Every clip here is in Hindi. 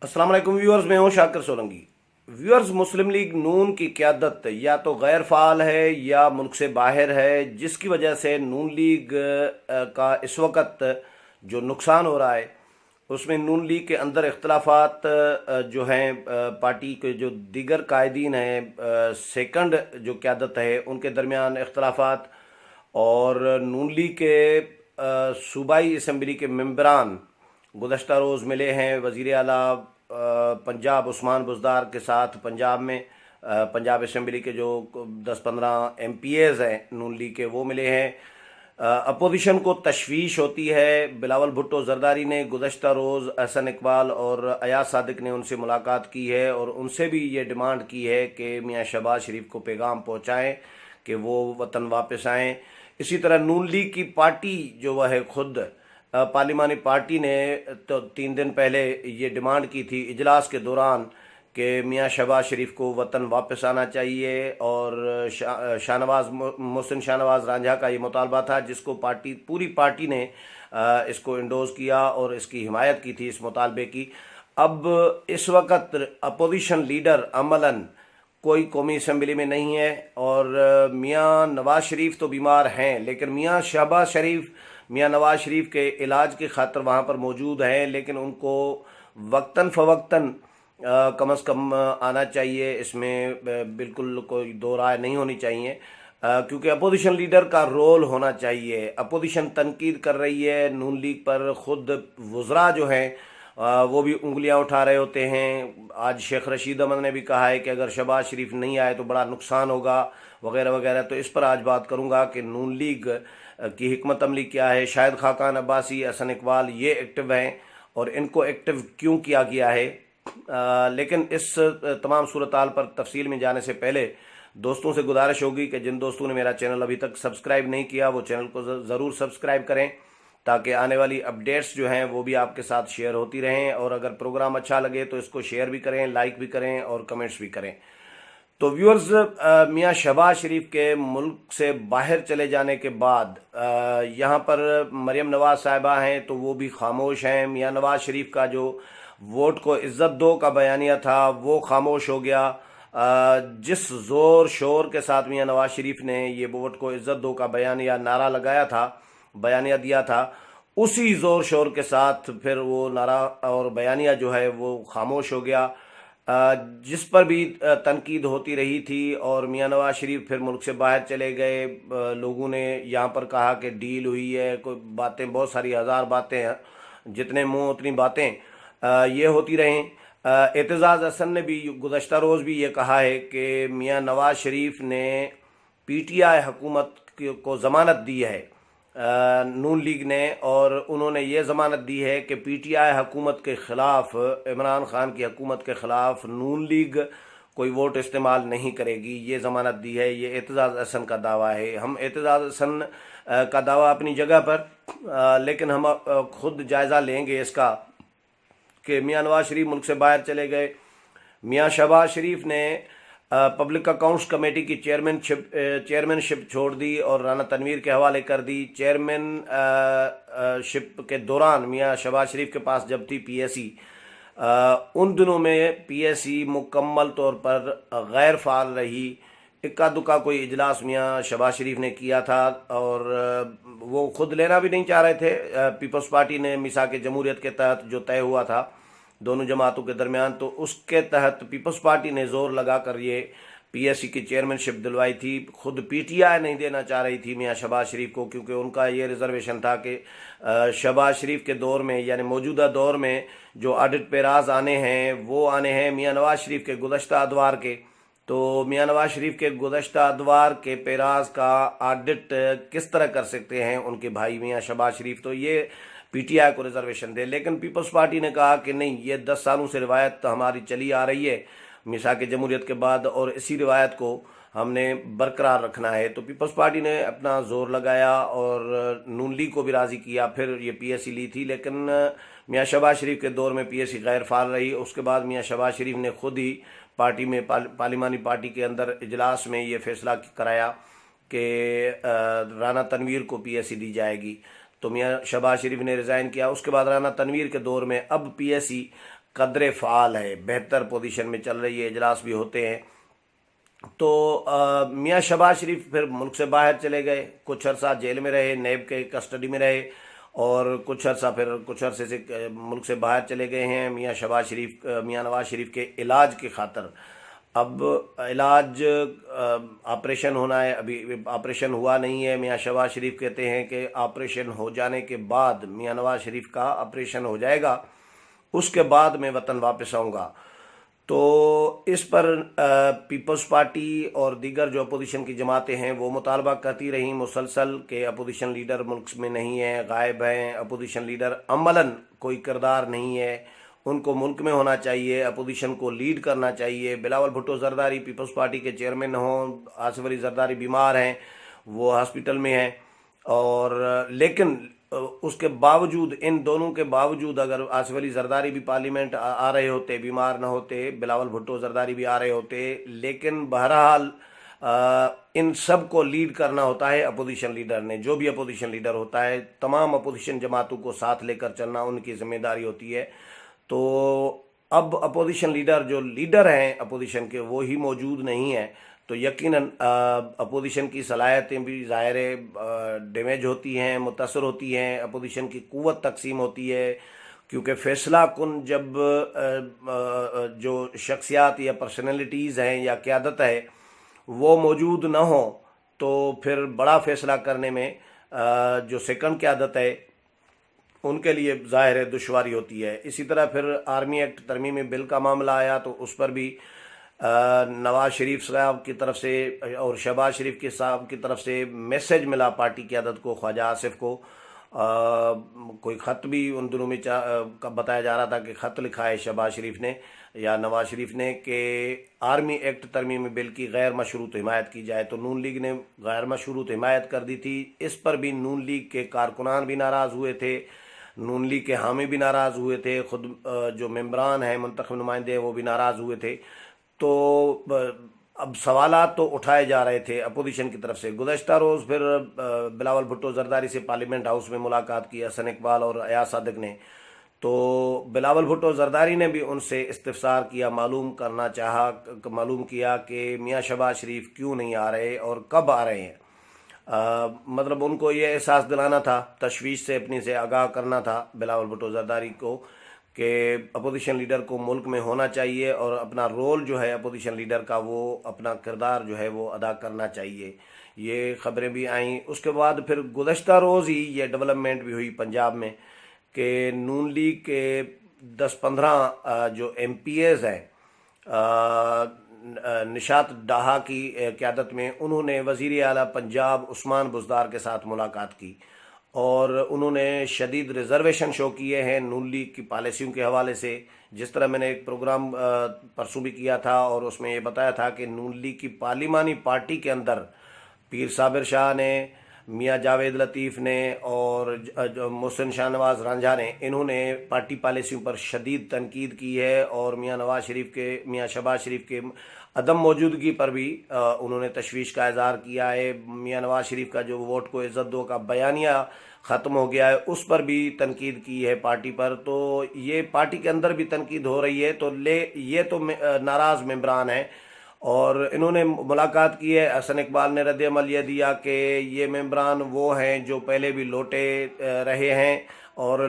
अस्सलाम वालेकुम व्यूअर्स, मैं हूं शाकिर सोलंकी। व्यूअर्स, मुस्लिम लीग नून की क़यादत या तो गैर फाल है या मुल्क से बाहर है, जिसकी वजह से नून लीग का इस वक्त जो नुकसान हो रहा है उसमें नून लीग के अंदर इख्तलाफात जो हैं, पार्टी के जो दीगर कायदीन हैं, सेकंड जो क़यादत है उनके दरमियान इख्तलाफात, और नून लीग के सूबाई असम्बली के मेंबरान गुज़श्ता रोज़ मिले हैं वज़ीर आला पंजाब उस्मान बुज़दार के साथ पंजाब में। पंजाब असम्बली के जो 10-15 MPs हैं नून लीग के, वो मिले हैं। अपोजिशन को तशवीश होती है। बिलावल भुट्टो जरदारी ने गुज़श्ता रोज़ अहसन इकबाल और अयाज सादिक ने उनसे मुलाकात की है और उनसे भी ये डिमांड की है कि मियाँ शहबाज शरीफ को पैगाम पहुँचाएँ कि वो वतन वापस आएँ। इसी तरह नून लीग की पार्टी जो वह है खुद पार्लिमानी पार्टी ने तो 3 दिन पहले ये डिमांड की थी इजलास के दौरान कि मियाँ शहबाज शरीफ को वतन वापस आना चाहिए, और शाहनवाज मोहसिन शाहनवाज रांझा का ये मुतालबा था, जिसको पूरी पार्टी ने इसको इंडोज़ किया और इसकी हिमायत की थी इस मुतालबे की। अब इस वक्त अपोजिशन लीडर अमलन कोई कौमी असम्बली में नहीं है, और मियाँ नवाज शरीफ तो बीमार हैं, लेकिन मियाँ नवाज शरीफ के इलाज की खातिर वहाँ पर मौजूद हैं, लेकिन उनको वक्तन फ़वक्तन कम अज़ कम आना चाहिए। इसमें बिल्कुल कोई दो राय नहीं होनी चाहिए, क्योंकि अपोजिशन लीडर का रोल होना चाहिए। अपोजिशन तनकीद कर रही है नून लीग पर, ख़ुद वज़रा जो हैं वो भी उंगलियां उठा रहे होते हैं। आज शेख रशीद अहमद ने भी कहा है कि अगर शहबाज शरीफ नहीं आए तो बड़ा नुकसान होगा, वगैरह वगैरह। तो इस पर आज बात करूंगा कि नून लीग की हिकमत अमली क्या है। शाहिद खाकान अब्बासी, अहसन इकबाल ये एक्टिव हैं और इनको एक्टिव क्यों किया गया है। लेकिन इस तमाम सूरत हाल पर तफसील में जाने से पहले दोस्तों से गुजारिश होगी कि जिन दोस्तों ने मेरा चैनल अभी तक सब्सक्राइब नहीं किया वो चैनल को ज़रूर सब्सक्राइब करें, ताकि आने वाली अपडेट्स जो हैं वो भी आपके साथ शेयर होती रहें। और अगर प्रोग्राम अच्छा लगे तो इसको शेयर भी करें, लाइक भी करें और कमेंट्स भी करें। तो व्यूअर्स, मियाँ शहबाज शरीफ के मुल्क से बाहर चले जाने के बाद यहाँ पर मरियम नवाज साहिबा हैं तो वो भी खामोश हैं। मियाँ नवाज शरीफ का जो वोट को इज्जत दो का बयानिया था वो खामोश हो गया। जिस ज़ोर शोर के साथ मियाँ नवाज शरीफ ने ये वोट को इज्जत दो का बयानिया नारा लगाया था, बयानिया दिया था, उसी ज़ोर शोर के साथ फिर वो नारा और बयानिया जो है वो खामोश हो गया। जिस पर भी तनकीद होती रही थी, और मियाँ नवाज शरीफ फिर मुल्क से बाहर चले गए। लोगों ने यहाँ पर कहा कि डील हुई है, कोई बातें, बहुत सारी हज़ार बातें हैं, जितने मुंह उतनी बातें ये होती रहें। एतजाज़ हसन ने भी गुज़श्ता रोज़ भी ये कहा है कि मियाँ नवाज शरीफ ने PTI हुकूमत को ज़मानत दी है नून लीग ने, और उन्होंने ये ज़मानत दी है कि PTI हुकूमत के ख़िलाफ़, इमरान ख़ान की हुकूमत के ख़िलाफ़ नून लीग कोई वोट इस्तेमाल नहीं करेगी। ये ज़मानत दी है। ये एतजाज़ हसन का दावा है। हम एतजाज़ हसन का दावा अपनी जगह पर, लेकिन हम खुद जायज़ा लेंगे इसका कि मियाँ नवाज शरीफ मुल्क से बाहर चले गए। मियाँ शहबाज शरीफ ने पब्लिक अकाउंट्स कमेटी की चेयरमैनशिप छोड़ दी और राना तनवीर के हवाले कर दी। चेयरमैनशिप के दौरान मियाँ शहबाज शरीफ के पास जब थी PSC, उन दिनों में PSC मुकम्मल तौर पर गैर फाल रही। इक्का दुक्का कोई इजलास मियाँ शहबाज शरीफ ने किया था, और वो खुद लेना भी नहीं चाह रहे थे। पीपल्स पार्टी ने मिसाक जमहूरियत के तहत जो तय हुआ था दोनों जमातों के दरमियान, तो उसके तहत पीपल्स पार्टी ने जोर लगा कर ये PSC की चेयरमैनशिप दिलवाई थी। खुद PTI नहीं देना चाह रही थी मियाँ शहबाज शरीफ को, क्योंकि उनका ये रिजर्वेशन था कि शहबाज शरीफ के दौर में, यानी मौजूदा दौर में जो ऑडिट पेराज आने हैं वो आने हैं मियाँ नवाज शरीफ के गुज़श्ता अदवार के। तो मियाँ नवाज शरीफ के गुज़श्ता अदवार के पेराज का ऑडिट किस तरह कर सकते हैं उनके भाई मियाँ शहबाज शरीफ, तो ये PTI को रिजर्वेशन दे। लेकिन पीपल्स पार्टी ने कहा कि नहीं, ये 10 सालों से रिवायत तो हमारी चली आ रही है मिसाक जमहूरियत के बाद, और इसी रिवायत को हमने बरकरार रखना है। तो पीपल्स पार्टी ने अपना जोर लगाया और नून लीग को भी राज़ी किया। फिर ये PSC ली थी, लेकिन मियाँ शहबाज शरीफ के दौर में PSC गैर फाल रही। उसके बाद मियाँ शहबाज शरीफ ने खुद ही पार्टी में पार्लिमानी पार्टी के अंदर इजलास में ये फैसला कराया कि राना तनवीर को PSC दी जाएगी। तो मियाँ शहबाज शरीफ ने रिज़ाइन किया। उसके बाद राना तनवीर के दौर में अब PSC कदरे फ़ाल है, बेहतर पोजीशन में चल रही है, इजलास भी होते हैं। तो मियाँ शहबाज शरीफ फिर मुल्क से बाहर चले गए, कुछ अरसा जेल में रहे, नैब के कस्टडी में रहे, और कुछ अरसे से मुल्क से बाहर चले गए हैं। मियाँ नवाज शरीफ के इलाज की खातर अब इलाज ऑपरेशन होना है, अभी ऑपरेशन हुआ नहीं है। मियाँ शहबाज शरीफ कहते हैं कि ऑपरेशन हो जाने के बाद, मियाँ नवाज शरीफ का ऑपरेशन हो जाएगा, उसके बाद मैं वतन वापस आऊँगा। तो इस पर पीपल्स पार्टी और दीगर जो अपोजिशन की जमातें हैं वो मुतालबा करती रहीं मुसलसल के अपोजिशन लीडर मुल्क में नहीं है, गायब हैं, अपोजिशन लीडर अमलन कोई किरदार नहीं है, उनको मुल्क में होना चाहिए, अपोजिशन को लीड करना चाहिए। बिलावल भुट्टो जरदारी पीपल्स पार्टी के चेयरमैन हों, आसिफ अली जरदारी बीमार हैं, वो हॉस्पिटल में हैं, और लेकिन उसके बावजूद, इन दोनों के बावजूद, अगर आसिफ अली जरदारी भी पार्लियामेंट आ रहे होते, बीमार न होते, बिलावल भुट्टो जरदारी भी आ रहे होते, लेकिन बहरहाल इन सब को लीड करना होता है अपोजिशन लीडर ने। जो भी अपोजिशन लीडर होता है, तमाम अपोजिशन जमातों को साथ लेकर चलना उनकी जिम्मेदारी होती है। तो अब अपोजिशन लीडर, जो लीडर हैं अपोजिशन के, वो ही मौजूद नहीं है, तो यकीनन अपोजिशन की सलाहियतें भी ज़ाहिर है डैमेज होती हैं, मुतासर होती हैं, अपोजिशन की क़ुव्वत तकसीम होती है। क्योंकि फ़ैसला कुन जब जो शख्सियात या पर्सनैलिटीज़ हैं या क़यादत है वो मौजूद न हो, तो फिर बड़ा फ़ैसला करने में जो सेकंड क़यादत है उनके लिए ज़ाहिर है दुश्वारी होती है। इसी तरह फिर आर्मी एक्ट तरमीमी बिल का मामला आया, तो उस पर भी नवाज शरीफ साहब की तरफ से और शहबाज शरीफ के साहब की तरफ से मैसेज मिला पार्टी क़यादत को, ख्वाजा आसिफ को। कोई ख़त भी उन दिनों में बताया जा रहा था कि ख़त लिखा है शहबाज शरीफ ने या नवाज शरीफ ने कि आर्मी एक्ट तरमीमी बिल की गैर मशरूत हिमायत की जाए। तो नून लीग ने गैर मशरूत हिमायत कर दी थी। इस पर भी नून लीग के कारकुनान भी नाराज़ हुए थे, नून लीग के हामी भी नाराज़ हुए थे, ख़ुद जो मेम्बरान हैं, मुंतखब नुमाइंदे, वो भी नाराज़ हुए थे। तो अब सवालात तो उठाए जा रहे थे अपोजिशन की तरफ से। गुज़श्ता रोज़ फिर बिलावल भुट्टो जरदारी से पार्लियामेंट हाउस में मुलाकात की हसन इकबाल और अयाज सादिक ने। तो बिलावल भुट्टो जरदारी ने भी उनसे इस्तिफसार किया, मालूम किया कि मियाँ शहबाज शरीफ क्यों नहीं आ रहे और कब आ रहे हैं। मतलब उनको ये एहसास दिलाना था, तशवीश से अपनी से आगाह करना था बिलावल भुट्टो जरदारी को कि अपोजिशन लीडर को मुल्क में होना चाहिए और अपना रोल जो है अपोजिशन लीडर का, वो अपना किरदार जो है वो अदा करना चाहिए। ये ख़बरें भी आईं। उसके बाद फिर गुज़श्ता रोज़ ही ये डेवलपमेंट भी हुई पंजाब में कि नून लीग के 10-15 जो MPs हैं, निशात डाहा की क़यादत में, उन्होंने वज़ीर आला पंजाब उस्मान बुज़दार के साथ मुलाकात की और उन्होंने शदीद रिजर्वेशन शो किए हैं नून लीग की पॉलिसियों के हवाले से। जिस तरह मैंने एक प्रोग्राम परसों भी किया था और उसमें ये बताया था कि नून लीग की पार्लिमानी पार्टी के अंदर पीर साबिर शाह ने, मियाँ जावेद लतीफ़ ने और जो मोहसिन शाहनवाज रांझा ने, इन्होंने पार्टी पॉलिसियों पर शदीद तनकीद की है और मियाँ शहबाज शरीफ के अदम मौजूदगी पर भी उन्होंने तशवीश का इज़हार किया है। मियाँ नवाज शरीफ का जो वोट को इज़्ज़त दो का बयानिया ख़त्म हो गया है, उस पर भी तनकीद की है पार्टी पर। तो ये पार्टी के अंदर भी तनकीद हो रही है। तो ये तो नाराज़ मेंबरान हैं और इन्होंने मुलाकात की है। हसन इकबाल ने रद्द अमल ये दिया कि ये मेंबरान वो हैं जो पहले भी लौटे रहे हैं और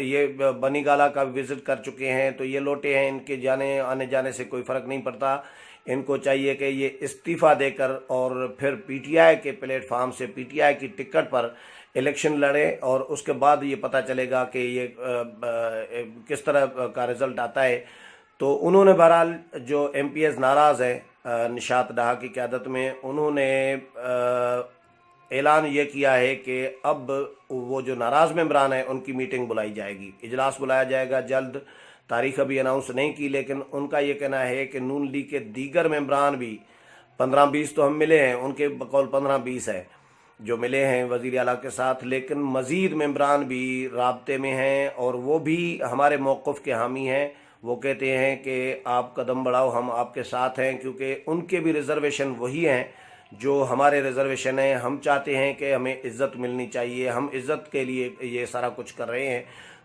ये बनी गाला का विज़िट कर चुके हैं, तो ये लौटे हैं, इनके आने जाने से कोई फ़र्क नहीं पड़ता। इनको चाहिए कि ये इस्तीफ़ा देकर और फिर PTI के प्लेटफार्म से PTI की टिकट पर इलेक्शन लड़ें और उसके बाद ये पता चलेगा कि ये किस तरह का रिज़ल्ट आता है। तो उन्होंने बहरहाल जो MPs नाराज़ हैं निशात डाहा की क़यादत में, उन्होंने ऐलान ये किया है कि अब वो जो नाराज़ मेंबरान हैं उनकी मीटिंग बुलाई जाएगी, इजलास बुलाया जाएगा जल्द। तारीख अभी अनाउंस नहीं की, लेकिन उनका ये कहना है कि नून लीग के दीगर मेंबरान भी 15-20 तो हम मिले हैं, उनके बकौल 15-20 है जो मिले हैं वज़ीर आला के साथ, लेकिन मज़ीद मेंबरान भी राब्ते में हैं और वो भी हमारे मौक़िफ़ के हामी हैं। वो कहते हैं कि आप कदम बढ़ाओ, हम आपके साथ हैं, क्योंकि उनके भी रिज़र्वेशन वही हैं जो हमारे रिज़र्वेशन हैं। हम चाहते हैं कि हमें इज़्ज़त मिलनी चाहिए, हम इज़्ज़त के लिए ये सारा कुछ कर रहे हैं।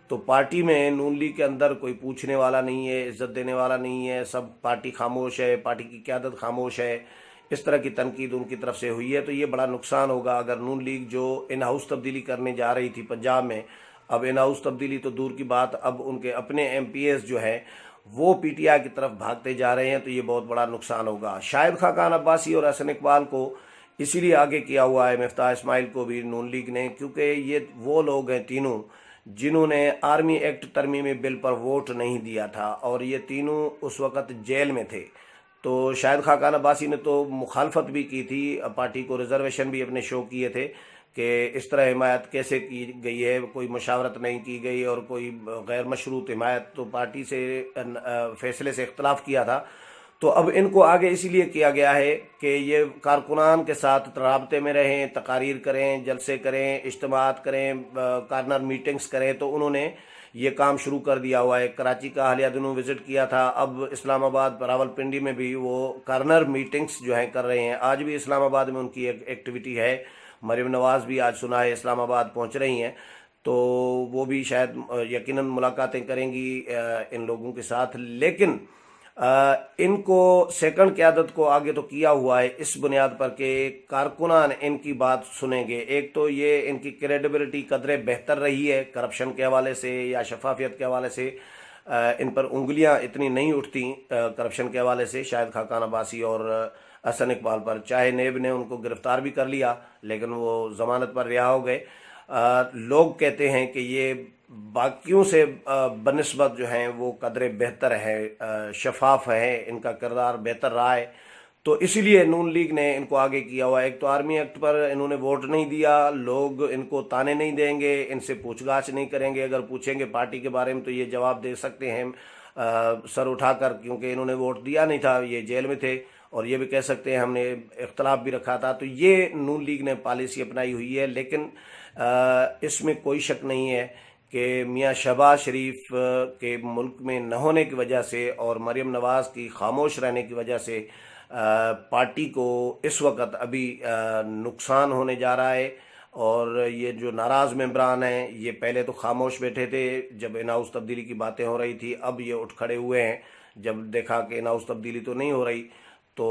तो पार्टी में नून लीग के अंदर कोई पूछने वाला नहीं है, इज्जत देने वाला नहीं है, सब पार्टी खामोश है, पार्टी की क़यादत खामोश है। इस तरह की तनकीद उनकी तरफ से हुई है। तो ये बड़ा नुकसान होगा अगर नून लीग जो इन हाउस तब्दीली करने जा रही थी पंजाब में, अब इन हाउस तब्दीली तो दूर की बात, अब उनके अपने MPs जो है वो PTI की तरफ भागते जा रहे हैं, तो ये बहुत बड़ा नुकसान होगा। शाहिद खाकान अब्बासी और हसन इकबाल को इसीलिए आगे किया हुआ है, मिफ्ताह इस्माइल को भी नून लीग ने, क्योंकि ये वो लोग हैं तीनों जिन्होंने आर्मी एक्ट तरमीमी बिल पर वोट नहीं दिया था, और ये तीनों उस वक़्त जेल में थे। तो शाहिद खाकान अब्बासी ने तो मुखालफत भी की थी, पार्टी को रिजर्वेशन भी अपने शो किए थे कि इस तरह हिमायत कैसे की गई है, कोई मशावरत नहीं की गई और कोई गैर मशरूत हिमायत, तो पार्टी से फैसले से इख्तलाफ किया था। तो अब इनको आगे इसीलिए किया गया है कि ये कारकुनान के साथ राब्ते में रहें, तकारीर करें, जलसे करें, इज्तिमात करें, कार्नर मीटिंग्स करें। तो उन्होंने ये काम शुरू कर दिया हुआ है। कराची का हालिया दिनों विजिट किया था, अब इस्लामाबाद रावलपिंडी में भी वो कार्नर मीटिंग्स जो हैं कर रहे हैं। आज भी इस्लामाबाद में उनकी एक एक्टिविटी है। मरीम नवाज़ भी आज सुना है इस्लामाबाद पहुंच रही हैं, तो वो भी शायद यकीनन मुलाकातें करेंगी इन लोगों के साथ। लेकिन इनको सेकंड क़यादत को आगे तो किया हुआ है इस बुनियाद पर कि कारकुनान इनकी बात सुनेंगे। एक तो ये इनकी क्रेडिबिलिटी कदरे बेहतर रही है करप्शन के हवाले से या शफाफियत के हवाले से, इन पर उंगलियां इतनी नहीं उठती करप्शन के हवाले से शाहिद खाकान अब्बासी और हसन इकबाल पर। चाहे नेब ने उनको गिरफ्तार भी कर लिया लेकिन वो जमानत पर रिहा हो गए। लोग कहते हैं कि ये बाकियों से बनिस्बत जो हैं वो कदरे बेहतर है, शफाफ है, इनका किरदार बेहतर रहा है। तो इसीलिए नून लीग ने इनको आगे किया हुआ है। एक तो आर्मी एक्ट पर इन्होंने वोट नहीं दिया, लोग इनको ताने नहीं देंगे, इनसे पूछताछ नहीं करेंगे। अगर पूछेंगे पार्टी के बारे में तो ये जवाब दे सकते हैं सर उठाकर, क्योंकि इन्होंने वोट दिया नहीं था, ये जेल में थे। और ये भी कह सकते हैं हमने इख्तलाफ भी रखा था। तो ये नून लीग ने पॉलिसी अपनाई हुई है। लेकिन इसमें कोई शक नहीं है कि मियाँ शहबाज शरीफ के मुल्क में न होने की वजह से और मरीम नवाज़ की खामोश रहने की वजह से पार्टी को इस वक्त अभी नुकसान होने जा रहा है। और ये जो नाराज़ मेंबरान हैं ये पहले तो खामोश बैठे थे जब इन हाउस तब्दीली की बातें हो रही थी, अब ये उठ खड़े हुए हैं जब देखा कि इन हाउस तब्दीली तो नहीं हो रही। तो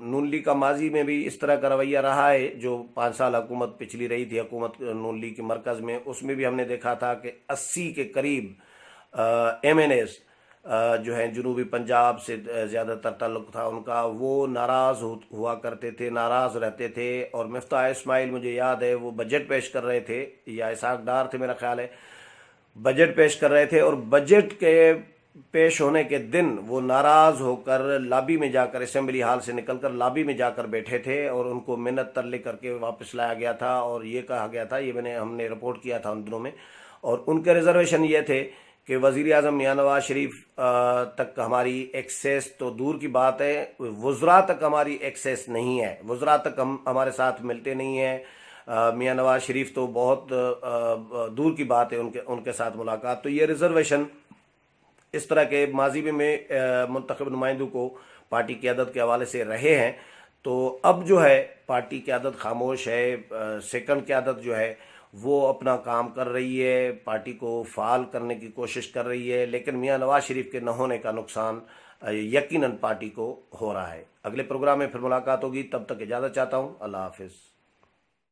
नून लीग का माजी में भी इस तरह का रवैया रहा है। जो 5 साल हुकूमत पिछली रही थी हुकूमत नून लीग के मरकज़ में, उसमें भी हमने देखा था कि 80 के करीब MNAs जो हैं जनूबी पंजाब से ज़्यादातर ताल्लुक था उनका, वो नाराज़ हुआ करते थे, नाराज़ रहते थे। और मिफ्ताह इस्माइल मुझे याद है वो बजट पेश कर रहे थे, या इसाक डार थे मेरा ख्याल है, बजट पेश कर रहे थे और बजट के पेश होने के दिन वो नाराज़ होकर लॉबी में जाकर, असेंबली हाल से निकलकर लॉबी में जाकर बैठे थे और उनको मिन्नत तरले करके वापस लाया गया था। और ये कहा गया था, ये हमने रिपोर्ट किया था उन दिनों में, और उनके रिजर्वेशन ये थे कि वज़ीर आज़म मियाँ नवाज शरीफ तक हमारी एक्सेस तो दूर की बात है, वज़रा तक हमारी एक्सेस नहीं है, वज़रा तक हम हमारे साथ मिलते नहीं हैं। मियाँ नवाज शरीफ तो बहुत दूर की बात है उनके साथ मुलाकात। तो ये रिजर्वेशन इस तरह के माजी में मुंतखब नुमाइंदों को पार्टी क़यादत के हवाले से रहे हैं। तो अब जो है पार्टी क़यादत खामोश है, सेकंड क़यादत जो है वो अपना काम कर रही है, पार्टी को फ़ाल करने की कोशिश कर रही है। लेकिन मियाँ नवाज शरीफ के न होने का नुकसान यकीनन पार्टी को हो रहा है। अगले प्रोग्राम में फिर मुलाकात होगी, तब तक इजाज़त चाहता हूँ। अल्लाह हाफिज़।